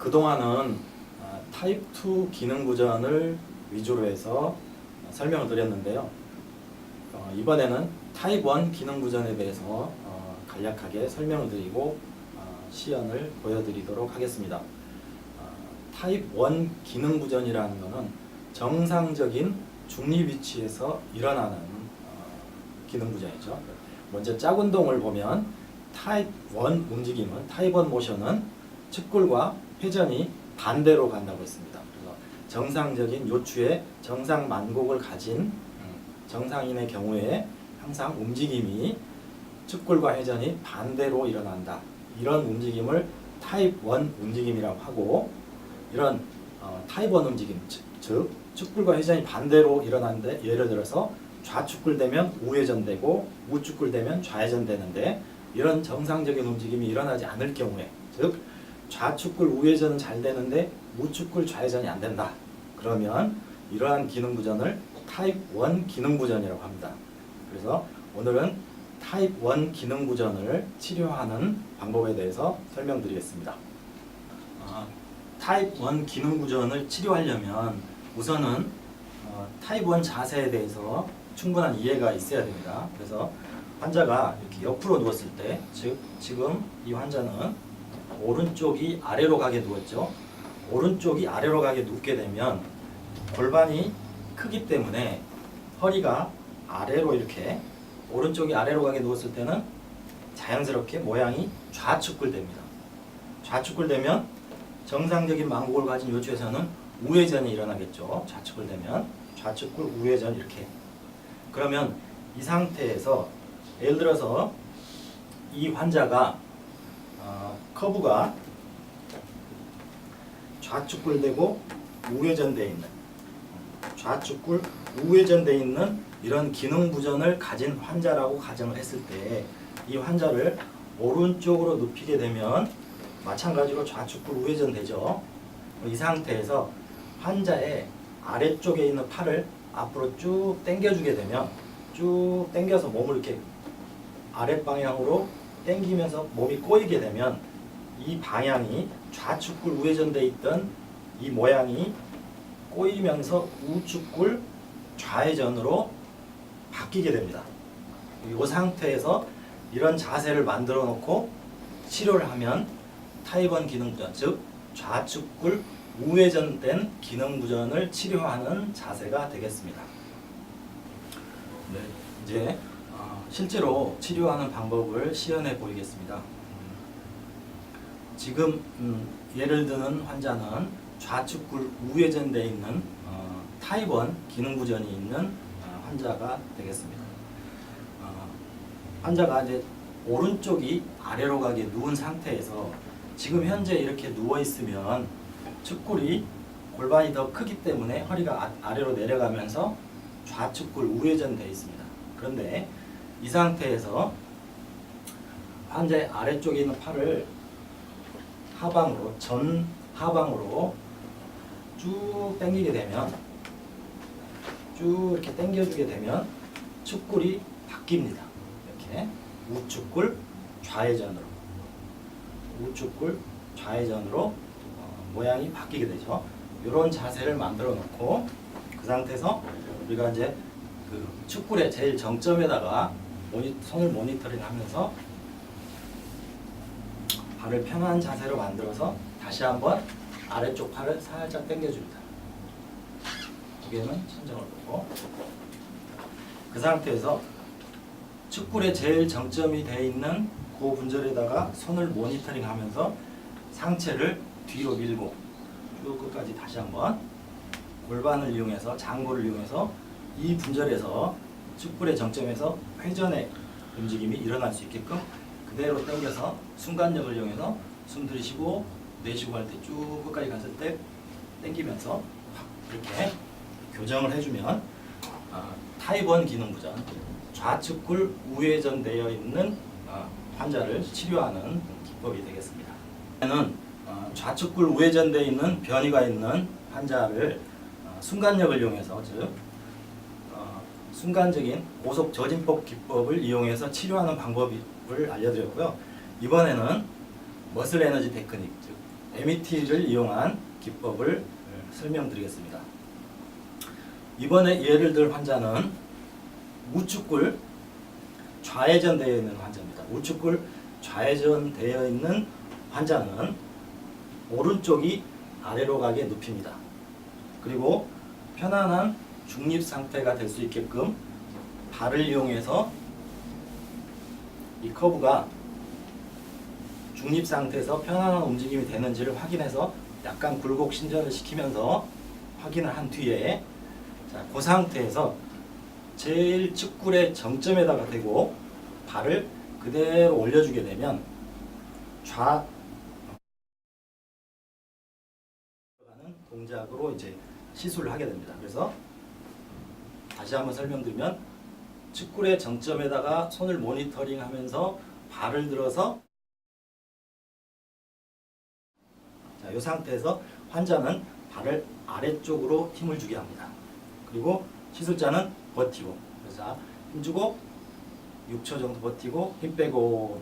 그동안은 타입 2 기능 부전을 위주로 해서 설명을 드렸는데요. 이번에는 타입 1 기능 부전에 대해서 간략하게 설명을 드리고 시연을 보여드리도록 하겠습니다. 타입 1 기능 부전이라는 것은 정상적인 중립 위치에서 일어나는 기능 부전이죠. 먼저 짝 운동을 보면 타입 1 움직임은 타입 1 모션은 측굴과 회전이 반대로 간다고 했습니다. 그래서 정상적인 요추의 정상 만곡을 가진 정상인의 경우에 항상 움직임이 측굴과 회전이 반대로 일어난다. 이런 움직임을 타입 1 움직임이라고 하고, 이런 타입 1 움직임, 즉 측굴과 회전이 반대로 일어나는데, 예를 들어서 좌측굴 되면 우회전되고 우측굴 되면 좌회전되는데, 이런 정상적인 움직임이 일어나지 않을 경우에, 즉 좌측굴 우회전은 잘 되는데 우측굴 좌회전이 안 된다. 그러면 이러한 기능 부전을 타입 1 기능 부전이라고 합니다. 그래서 오늘은 타입 1 기능 부전을 치료하는 방법에 대해서 설명드리겠습니다. 타입 1 기능 부전을 치료하려면 우선은 타입 1 자세에 대해서 충분한 이해가 있어야 됩니다. 그래서 환자가 이렇게 옆으로 누웠을 때, 즉 지금 이 환자는 오른쪽이 아래로 가게 누웠죠. 오른쪽이 아래로 가게 눕게 되면 골반이 크기 때문에 허리가 아래로, 이렇게 오른쪽이 아래로 가게 누웠을 때는 자연스럽게 모양이 좌측굴됩니다. 좌측굴되면 정상적인 만곡을 가진 요추에서는 우회전이 일어나겠죠. 좌측굴되면 좌측굴 우회전, 이렇게. 그러면 이 상태에서 예를 들어서 이 환자가 커브가 좌측굴되고 우회전되어 있는, 좌측굴 우회전되어 있는 이런 기능 부전을 가진 환자라고 가정을 했을 때, 이 환자를 오른쪽으로 눕히게 되면 마찬가지로 좌측굴 우회전되죠. 이 상태에서 환자의 아래쪽에 있는 팔을 앞으로 쭉 당겨주게 되면, 쭉 당겨서 몸을 이렇게 아랫방향으로 당기면서 몸이 꼬이게 되면 이 방향이 좌측굴 우회전되어 있던 이 모양이 꼬이면서 우측굴 좌회전으로 바뀌게 됩니다. 이 상태에서 이런 자세를 만들어 놓고 치료를 하면 타입 1 기능 부전, 즉 좌측굴 우회전된 기능 부전을 치료하는 자세가 되겠습니다. 네, 이제 실제로 치료하는 방법을 시연해 보이겠습니다. 지금 예를 드는 환자는 좌측굴 우회전되어 있는 타입 1 기능 부전이 있는 환자가 되겠습니다. 환자가 이제 오른쪽이 아래로 가게 누운 상태에서 지금 현재 이렇게 누워 있으면 측굴이, 골반이 더 크기 때문에 허리가 아래로 내려가면서 좌측굴 우회전되어 있습니다. 그런데 이 상태에서 환자의 아래쪽에 있는 팔을 하방으로, 전 하방으로 쭉 당기게 되면, 쭉 이렇게 당겨주게 되면 측굴이 바뀝니다. 이렇게 우측굴 좌회전으로, 우측굴 좌회전으로 모양이 바뀌게 되죠. 이런 자세를 만들어 놓고 그 상태에서 우리가 이제 그 측굴의 제일 정점에다가 손을 모니터링 하면서 발을 편한 자세로 만들어서 다시 한번 아래쪽 팔을 살짝 당겨줍니다. 고개는 천정을 보고, 그 상태에서 측굴의 제일 정점이 되어 있는 그 분절에다가 손을 모니터링 하면서 상체를 뒤로 밀고 쭉 끝까지 다시 한번 골반을 이용해서, 장골을 이용해서 이 분절에서 측굴의 정점에서 회전의 움직임이 일어날 수 있게끔 그대로 당겨서 순간력을 이용해서 숨 들이쉬고 내쉬고 할 때 쭉 끝까지 갔을 때 당기면서 이렇게 교정을 해주면 타입 1 기능 부전, 좌측굴 우회전되어 있는 환자를 치료하는 기법이 되겠습니다. 는 좌측굴 우회전되어 있는 변이가 있는 환자를 순간력을 이용해서, 즉 순간적인 고속 저진법 기법을 이용해서 치료하는 방법을 알려드렸고요. 이번에는 머슬 에너지 테크닉, 즉 MET를 이용한 기법을 설명드리겠습니다. 이번에 예를 들 환자는 우측골 좌회전되어 있는 환자입니다. 우측골 좌회전되어 있는 환자는 오른쪽이 아래로 가게 눕힙니다. 그리고 편안한 중립 상태가 될 수 있게끔 발을 이용해서 이 커브가 중립 상태에서 편안한 움직임이 되는지를 확인해서 약간 굴곡 신전을 시키면서 확인을 한 뒤에, 자, 그 상태에서 제일 측굴의 정점에다가 대고 발을 그대로 올려주게 되면 좌 동작으로 이제 시술을 하게 됩니다. 그래서 다시 한번 설명드리면, 측굴의 정점에다가 손을 모니터링하면서 발을 들어서, 자, 이 상태에서 환자는 발을 아래쪽으로 힘을 주게 합니다. 그리고 시술자는 버티고, 그래서 힘주고 6초 정도 버티고 힘 빼고,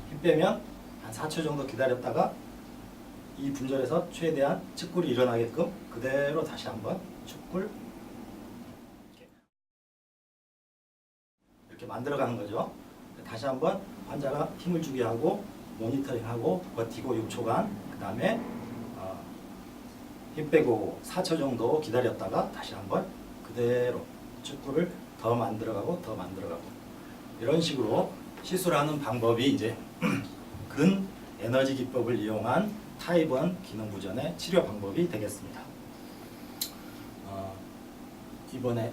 힘 빼면 한 4초 정도 기다렸다가 이 분절에서 최대한 측굴이 일어나게끔 그대로 다시 한번 측굴 이렇게 만들어가는 거죠. 다시 한번 환자가 힘을 주게 하고 모니터링하고 버티고 6초간, 그 다음에 힘 빼고 4초 정도 기다렸다가 다시 한번 그대로 측굴을 더 만들어가고 더 만들어가고, 이런 식으로 시술하는 방법이 이제 근 에너지 기법을 이용한 타입 1 기능 부전의 치료 방법이 되겠습니다.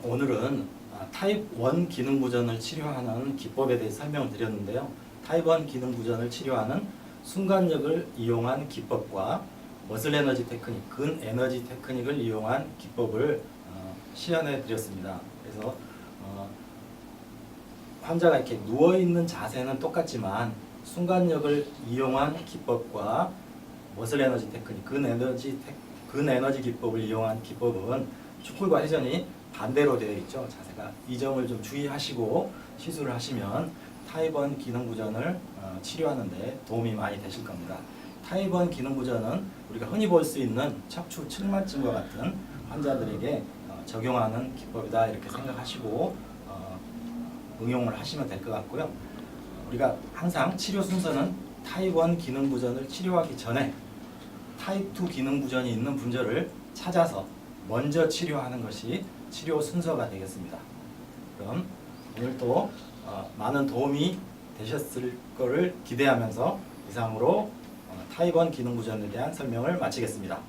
오늘은 타입 1 기능 부전을 치료하는 기법에 대해 설명을 드렸는데요. 타입 1 기능 부전을 치료하는 순간력을 이용한 기법과 머슬 에너지 테크닉, 근 에너지 테크닉을 이용한 기법을 시연해 드렸습니다. 그래서 환자가 이렇게 누워 있는 자세는 똑같지만 순간력을 이용한 기법과 머슬 에너지 테크닉, 근 에너지 기법을 이용한 기법은 축굴과 회전이 반대로 되어 있죠. 자세가. 이 점을 좀 주의하시고 시술을 하시면 타입 1 기능 부전을 치료하는 데 도움이 많이 되실 겁니다. 타입 1 기능 부전은 우리가 흔히 볼 수 있는 척추 측만증과 같은 환자들에게 적용하는 기법이다, 이렇게 생각하시고 응용을 하시면 될 것 같고요. 우리가 항상 치료 순서는 타입 1 기능 부전을 치료하기 전에 타입 2 기능 부전이 있는 분절을 찾아서 먼저 치료하는 것이 치료 순서가 되겠습니다. 그럼 오늘도 많은 도움이 되셨을 거를 기대하면서 이상으로 타입 1 기능 부전에 대한 설명을 마치겠습니다.